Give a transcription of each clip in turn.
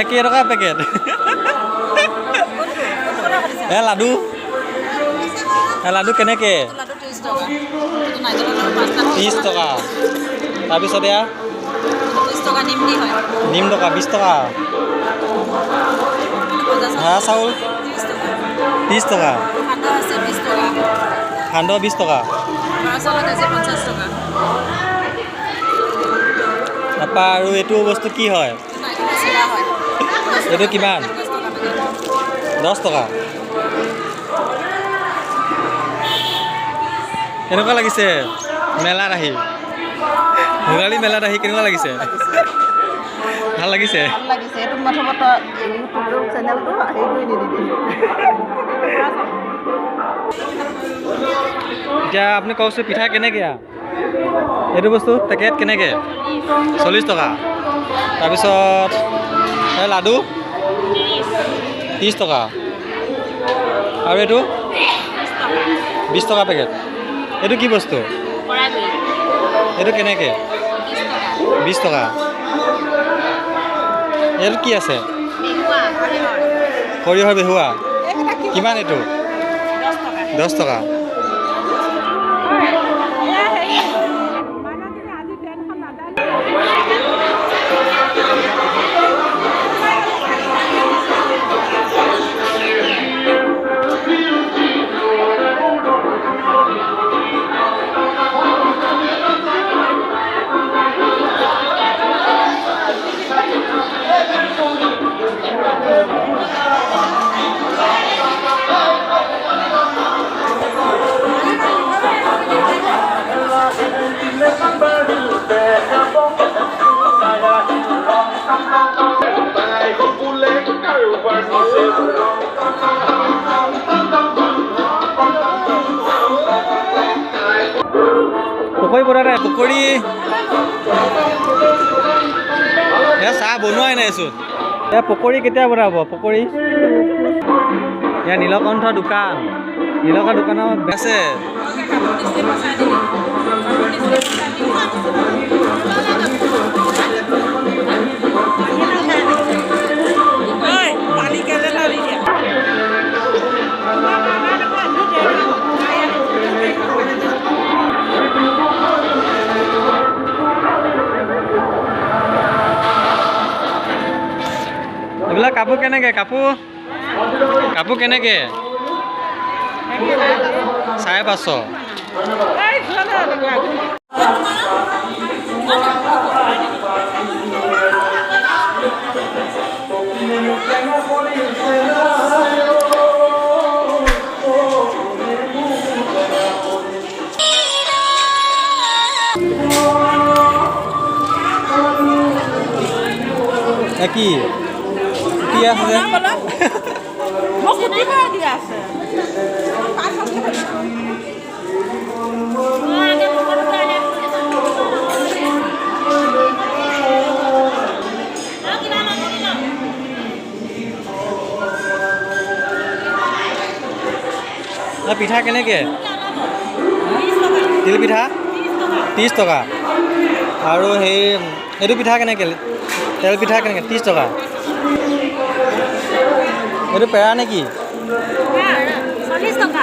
কেই টকা পেকেট লাডু লাডু কেনেকৈ 30 টকা তাৰপিছত এয়া নিম টকা 20 টকা হাঁহ চাউল 30 টকা সান্দহ 20 টকা তাৰপৰা আৰু এইটো বস্তু কি হয় এইটো কিমান 10 টকা কেনেকুৱা লাগিছে মেলাত আহি ভোগালী মেলাত আহি কেনেকুৱা লাগিছে ভাল লাগিছে এইটো প্ৰথমত ইউটিউব চেনেলটো হেৰি কৰি নিদিবি এতিয়া আপুনি কওকচোন পিঠা কেনেকৈ এইটো বস্তু পেকেট কেনেকৈ 40 টকা তাৰপিছত লাডু 30 টকা আৰু এইটো 20 টকা পেকেট এইটো কি বস্তু এইটো কেনেকৈ 20 টকা এইটো কি আছে সৰিয়হৰ বেহুৱা কিমান এইটো 10 টকা পকৰি বনাই নাই পকৰি চাহ বনোৱাই নাইচোন পকৰি কেতিয়া বনাব পকৰি নীলকণ্ঠ দোকান নীলকণ্ঠ দোকানত বেচে এইবিলাক কাপোৰ কেনেকৈ কাপোৰ কেনেকৈ 550 কি কি আছে পিঠা কেনেকৈ তিল পিঠা 30 টকা আৰু এইটো পিঠা কেনেকৈ তেল পিঠা কেনেকৈ 30 টকা এইটো পেৰা নেকি 40 টকা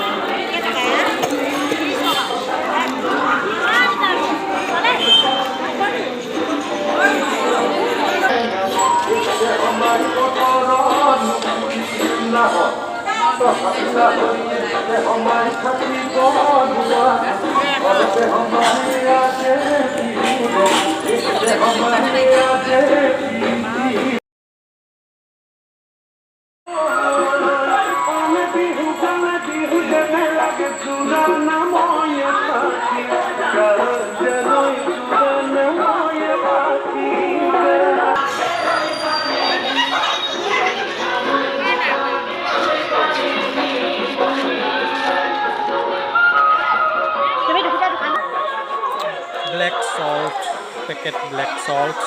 black salt packet black salt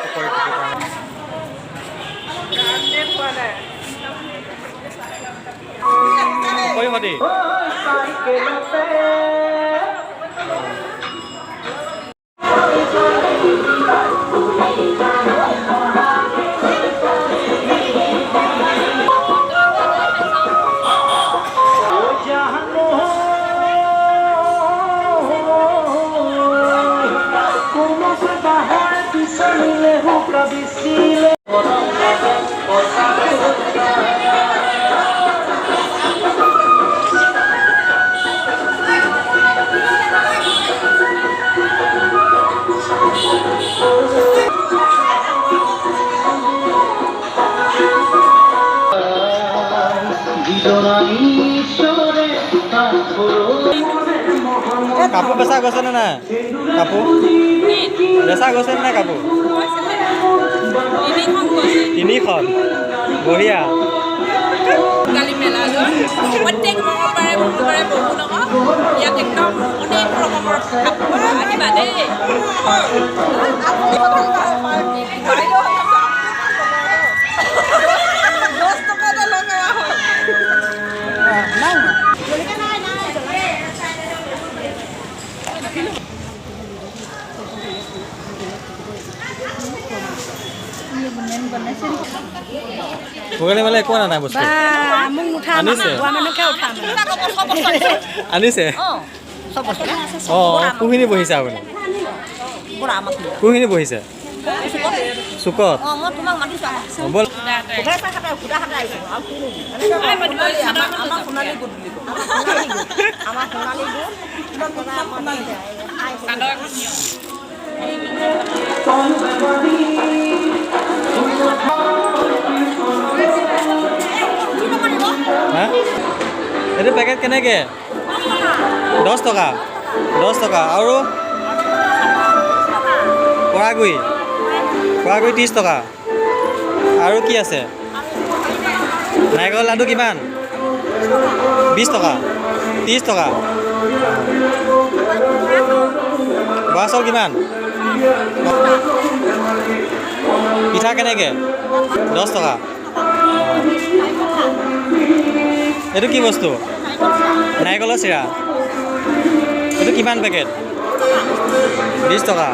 পকৰি টুকুৰ কাৰণে পকৰি সতি কাপোৰ বেচা গৈছেনে নাই কাপোৰ বেচা গৈছেনে নাই কাপোৰ 3খন বঢ়িয়া কালি মেলালৈ প্ৰত্যেক মঙলবাৰে বহু নহয় ইয়াত একদম অনেক ৰকমৰ আহিবা দেই ভোগালী মেলা একো অনা নাই বস্তু আনিছে আনিছে অঁ কোনখিনি বহিছে আপুনি কোনখিনি বহিছে চুকত ব'ল হা এইটো পেকেট কেনেকৈ 10 টকা আৰু পৰাগুৰি 30 টকা আৰু কি আছে নাৰিকল লাডু কিমান 20 টকা 30 টকা বৰা চাউল কিমান পিঠা কেনেকৈ 10 টকা এইটো কি বস্তু নাৰিকলৰ চিৰা এইটো কিমান পেকেট 20 টকা